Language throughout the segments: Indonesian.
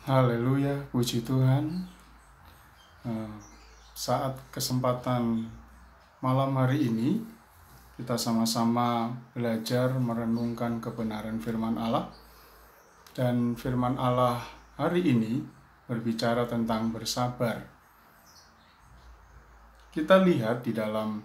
Haleluya, puji Tuhan. Saat kesempatan malam hari ini, kita sama-sama belajar merenungkan kebenaran firman Allah. Dan firman Allah hari ini berbicara tentang bersabar. Kita lihat di dalam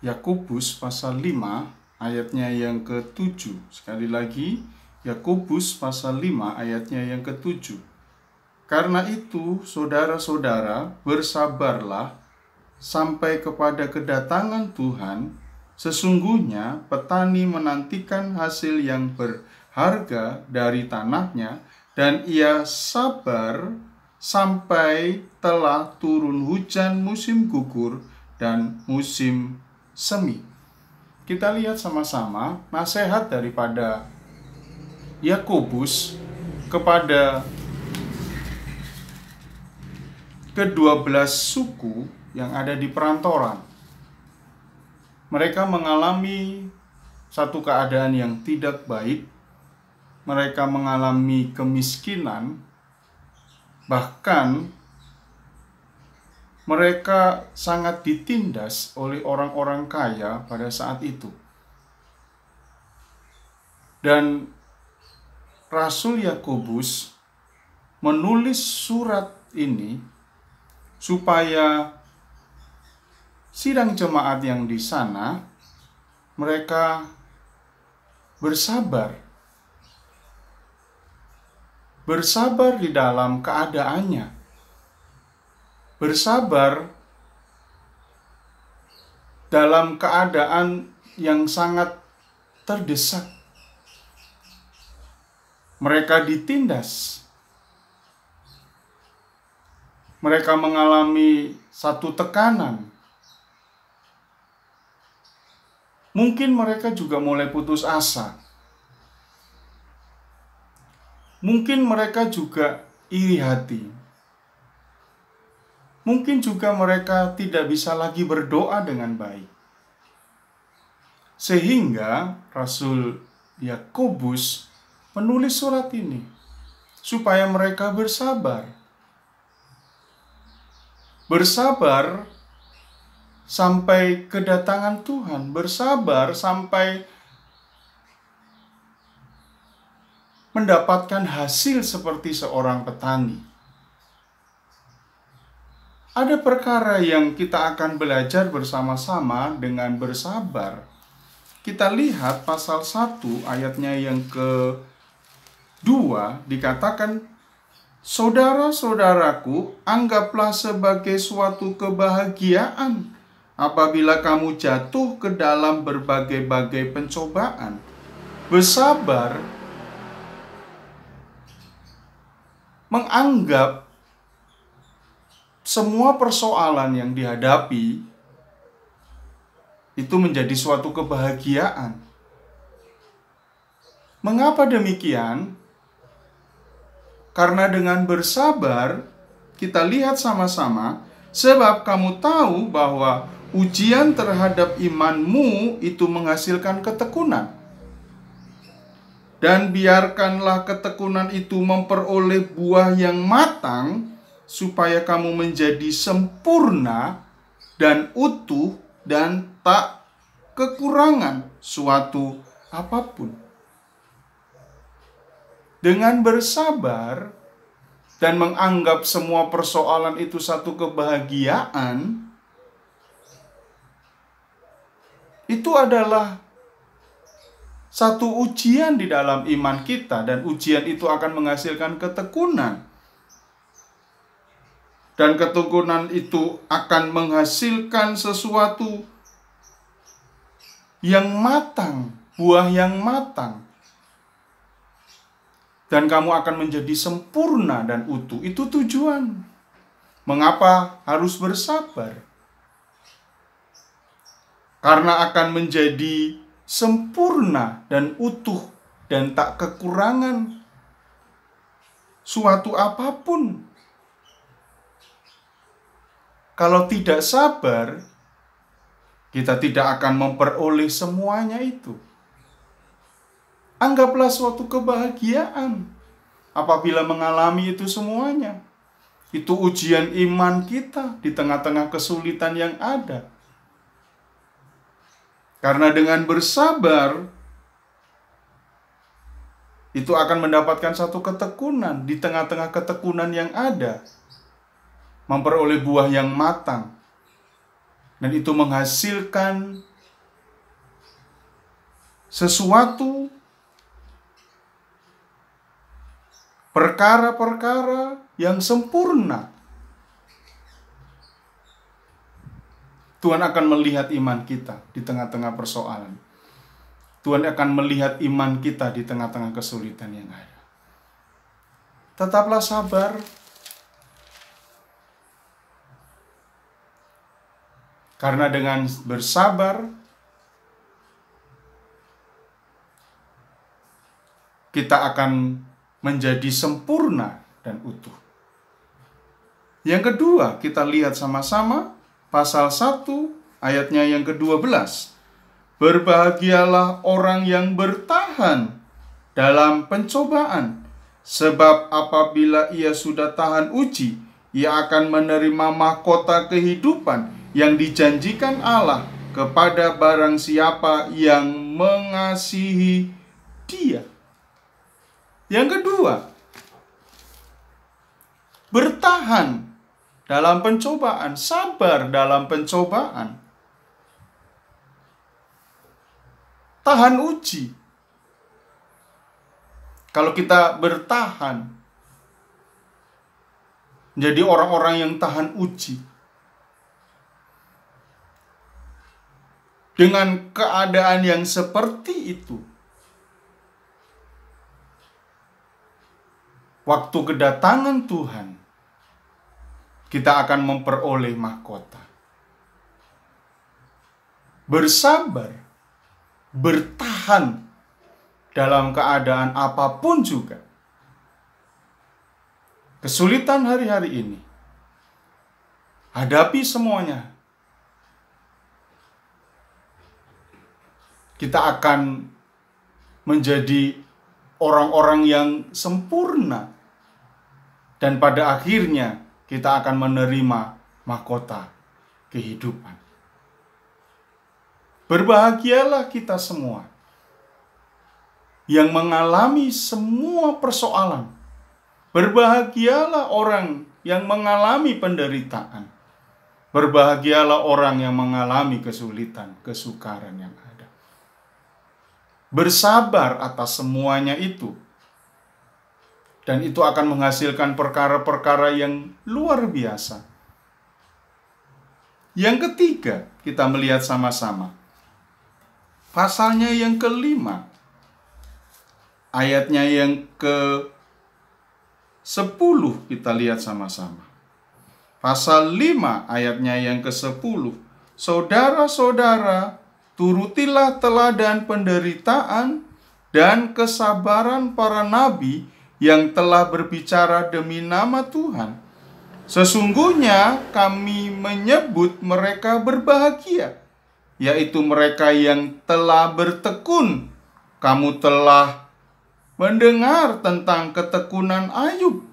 Yakobus pasal 5 ayatnya yang ke-7. Sekali lagi, Yakobus pasal 5 ayatnya yang ke-7. Karena itu, saudara-saudara, bersabarlah sampai kepada kedatangan Tuhan. Sesungguhnya petani menantikan hasil yang berharga dari tanahnya, dan ia sabar sampai telah turun hujan musim gugur dan musim semi. Kita lihat sama-sama nasihat daripada Yakobus kepada ke-12 suku yang ada di perantauan. Mereka mengalami satu keadaan yang tidak baik. Mereka mengalami kemiskinan. Bahkan mereka sangat ditindas oleh orang-orang kaya pada saat itu. Dan Rasul Yakobus menulis surat ini supaya sidang jemaat yang di sana mereka bersabar di dalam keadaannya, bersabar dalam keadaan yang sangat terdesak. Mereka ditindas. Mereka mengalami satu tekanan. Mungkin mereka juga mulai putus asa. Mungkin mereka juga iri hati. Mungkin juga mereka tidak bisa lagi berdoa dengan baik. Sehingga Rasul Yakobus menulis surat ini supaya mereka bersabar. Bersabar sampai kedatangan Tuhan, bersabar sampai mendapatkan hasil seperti seorang petani. Ada perkara yang kita akan belajar bersama-sama dengan bersabar. Kita lihat pasal 1 ayatnya yang ke-2 dikatakan, saudara-saudaraku, anggaplah sebagai suatu kebahagiaan apabila kamu jatuh ke dalam berbagai-bagai pencobaan. Bersabar menganggap semua persoalan yang dihadapi itu menjadi suatu kebahagiaan. Mengapa demikian? Karena dengan bersabar, kita lihat sama-sama, sebab kamu tahu bahwa ujian terhadap imanmu itu menghasilkan ketekunan. Dan biarkanlah ketekunan itu memperoleh buah yang matang, supaya kamu menjadi sempurna dan utuh dan tak kekurangan suatu apapun. Dengan bersabar dan menganggap semua persoalan itu satu kebahagiaan, itu adalah satu ujian di dalam iman kita, dan ujian itu akan menghasilkan ketekunan. Dan ketekunan itu akan menghasilkan sesuatu yang matang, buah yang matang. Dan kamu akan menjadi sempurna dan utuh. Itu tujuan. Mengapa harus bersabar? Karena akan menjadi sempurna dan utuh dan tak kekurangan suatu apapun. Kalau tidak sabar, kita tidak akan memperoleh semuanya itu. Anggaplah suatu kebahagiaan apabila mengalami itu semuanya. Itu ujian iman kita di tengah-tengah kesulitan yang ada. Karena dengan bersabar, itu akan mendapatkan satu ketekunan. Di tengah-tengah ketekunan yang ada, memperoleh buah yang matang. Dan itu menghasilkan sesuatu, perkara-perkara yang sempurna. Tuhan akan melihat iman kita di tengah-tengah persoalan. Tuhan akan melihat iman kita di tengah-tengah kesulitan yang ada. Tetaplah sabar. Karena dengan bersabar, kita akan menjadi sempurna dan utuh. Yang kedua, kita lihat sama-sama pasal 1 ayatnya yang ke-12. Berbahagialah orang yang bertahan dalam pencobaan, sebab apabila ia sudah tahan uji, ia akan menerima mahkota kehidupan yang dijanjikan Allah kepada barang siapa yang mengasihi Dia. Yang kedua, bertahan dalam pencobaan, sabar dalam pencobaan. Tahan uji. Kalau kita bertahan, jadi orang-orang yang tahan uji, dengan keadaan yang seperti itu, waktu kedatangan Tuhan, kita akan memperoleh mahkota. Bersabar, bertahan dalam keadaan apapun juga. Kesulitan hari-hari ini, hadapi semuanya. Kita akan menjadi orang-orang yang sempurna. Dan pada akhirnya kita akan menerima mahkota kehidupan. Berbahagialah kita semua yang mengalami semua persoalan. Berbahagialah orang yang mengalami penderitaan. Berbahagialah orang yang mengalami kesulitan, kesukaran yang ada. Bersabar atas semuanya itu. Dan itu akan menghasilkan perkara-perkara yang luar biasa. Yang ketiga, kita melihat sama-sama. Pasalnya yang ke-5. Ayatnya yang ke-10 kita lihat sama-sama. Pasal 5 ayatnya yang ke-10. Saudara-saudara, turutilah teladan penderitaan dan kesabaran para nabi yang telah berbicara demi nama Tuhan. Sesungguhnya kami menyebut mereka berbahagia, yaitu mereka yang telah bertekun. Kamu telah mendengar tentang ketekunan Ayub,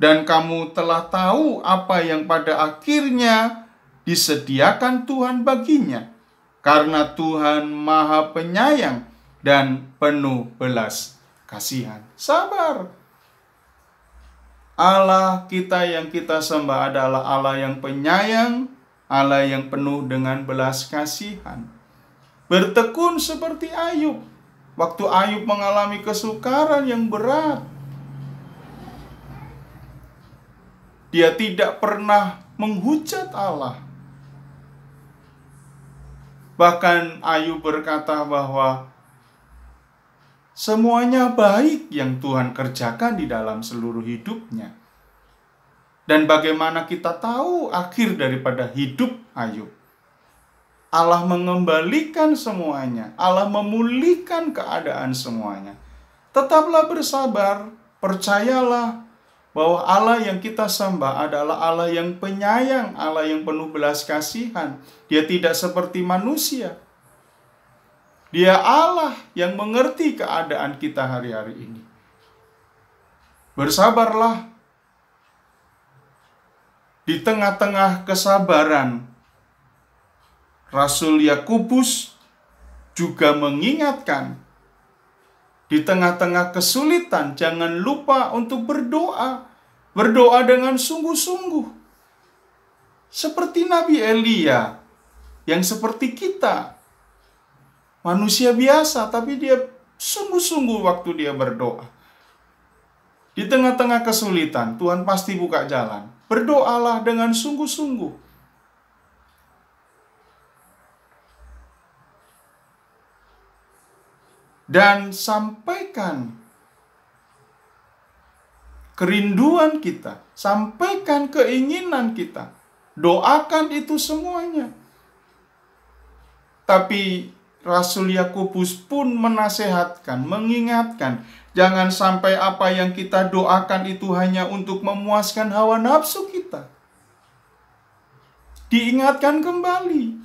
dan kamu telah tahu apa yang pada akhirnya disediakan Tuhan baginya. Karena Tuhan Maha Penyayang dan penuh belas kasihan. Sabar. Allah kita yang kita sembah adalah Allah yang penyayang, Allah yang penuh dengan belas kasihan. Bertekun seperti Ayub. Waktu Ayub mengalami kesukaran yang berat, dia tidak pernah menghujat Allah. Bahkan Ayub berkata bahwa semuanya baik yang Tuhan kerjakan di dalam seluruh hidupnya. Dan bagaimana kita tahu akhir daripada hidup Ayub? Allah mengembalikan semuanya. Allah memulihkan keadaan semuanya. Tetaplah bersabar, percayalah bahwa Allah yang kita sembah adalah Allah yang penyayang, Allah yang penuh belas kasihan. Dia tidak seperti manusia. Dia Allah yang mengerti keadaan kita hari-hari ini. Bersabarlah di tengah-tengah kesabaran. Rasul Yakobus juga mengingatkan, di tengah-tengah kesulitan jangan lupa untuk berdoa. Berdoa dengan sungguh-sungguh. Seperti Nabi Elia, yang seperti kita. Manusia biasa, tapi dia sungguh-sungguh waktu dia berdoa. Di tengah-tengah kesulitan, Tuhan pasti buka jalan. Berdoalah dengan sungguh-sungguh. Dan sampaikan kerinduan kita, sampaikan keinginan kita, doakan itu semuanya. Tapi Rasul Yakobus pun menasehatkan, mengingatkan, jangan sampai apa yang kita doakan itu hanya untuk memuaskan hawa nafsu kita. Diingatkan kembali.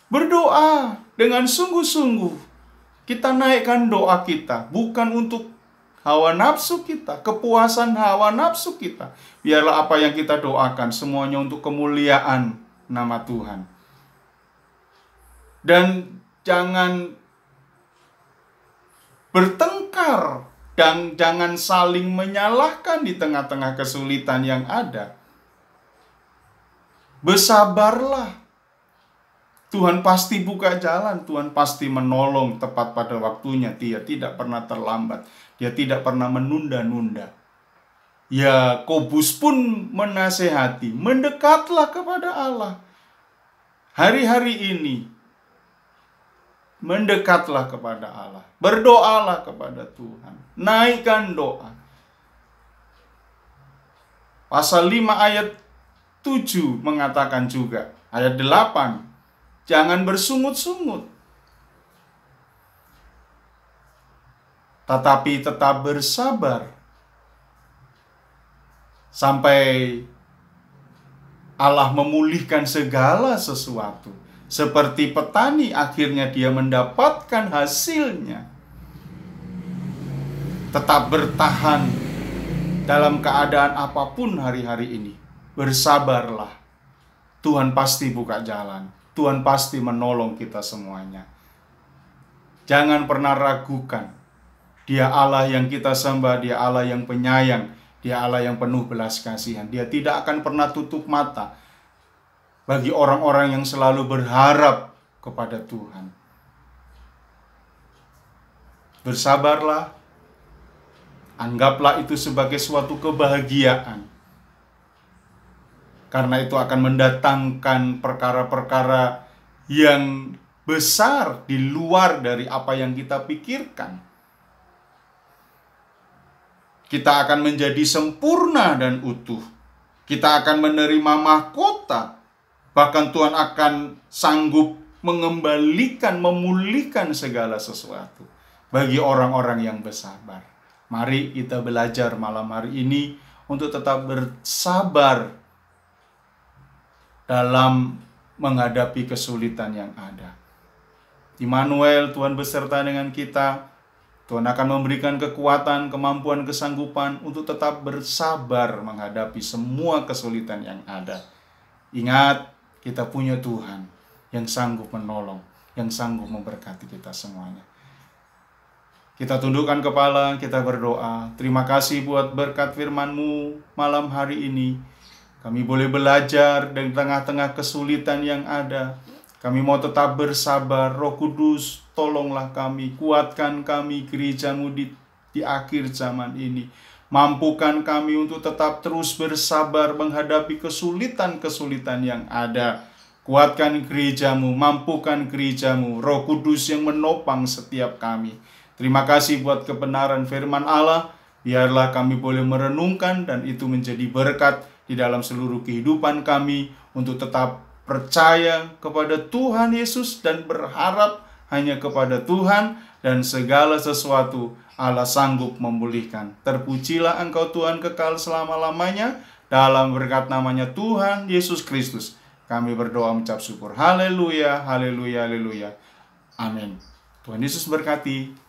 Berdoa dengan sungguh-sungguh. Kita naikkan doa kita, bukan untuk hawa nafsu kita, kepuasan hawa nafsu kita. Biarlah apa yang kita doakan semuanya untuk kemuliaan nama Tuhan. Dan jangan bertengkar dan jangan saling menyalahkan di tengah-tengah kesulitan yang ada. Bersabarlah. Tuhan pasti buka jalan, Tuhan pasti menolong tepat pada waktunya. Dia tidak pernah terlambat, dia tidak pernah menunda-nunda. Yakobus pun menasehati, mendekatlah kepada Allah. Hari-hari ini, mendekatlah kepada Allah. Berdoalah kepada Tuhan. Naikkan doa. Pasal 5 ayat 7 mengatakan juga, ayat 8, jangan bersungut-sungut, tetapi tetap bersabar sampai Allah memulihkan segala sesuatu. Seperti petani, akhirnya dia mendapatkan hasilnya. Tetap bertahan dalam keadaan apapun hari-hari ini. Bersabarlah. Tuhan pasti buka jalan. Tuhan pasti menolong kita semuanya. Jangan pernah ragukan. Dia Allah yang kita sembah, Dia Allah yang penyayang, Dia Allah yang penuh belas kasihan. Dia tidak akan pernah tutup mata bagi orang-orang yang selalu berharap kepada Tuhan. Bersabarlah. Anggaplah itu sebagai suatu kebahagiaan. Karena itu akan mendatangkan perkara-perkara yang besar di luar dari apa yang kita pikirkan. Kita akan menjadi sempurna dan utuh. Kita akan menerima mahkota. Bahkan Tuhan akan sanggup mengembalikan, memulihkan segala sesuatu bagi orang-orang yang bersabar. Mari kita belajar malam hari ini untuk tetap bersabar dalam menghadapi kesulitan yang ada. Immanuel, Tuhan beserta dengan kita. Tuhan akan memberikan kekuatan, kemampuan, kesanggupan untuk tetap bersabar menghadapi semua kesulitan yang ada. Ingat, kita punya Tuhan yang sanggup menolong, yang sanggup memberkati kita semuanya. Kita tundukkan kepala, kita berdoa. Terima kasih buat berkat firman-Mu malam hari ini. Kami boleh belajar di tengah-tengah kesulitan yang ada. Kami mau tetap bersabar. Roh Kudus, tolonglah kami, kuatkan kami, gereja-Mu di akhir zaman ini. Mampukan kami untuk tetap terus bersabar menghadapi kesulitan-kesulitan yang ada. Kuatkan gereja-Mu, mampukan gereja-Mu, Roh Kudus yang menopang setiap kami. Terima kasih buat kebenaran firman Allah. Biarlah kami boleh merenungkan dan itu menjadi berkat di dalam seluruh kehidupan kami untuk tetap percaya kepada Tuhan Yesus dan berharap hanya kepada Tuhan, dan segala sesuatu Allah sanggup memulihkan. Terpujilah Engkau Tuhan kekal selama-lamanya, dalam berkat namanya Tuhan Yesus Kristus kami berdoa mengucap syukur. Haleluya, haleluya, haleluya. Amin. Tuhan Yesus berkati.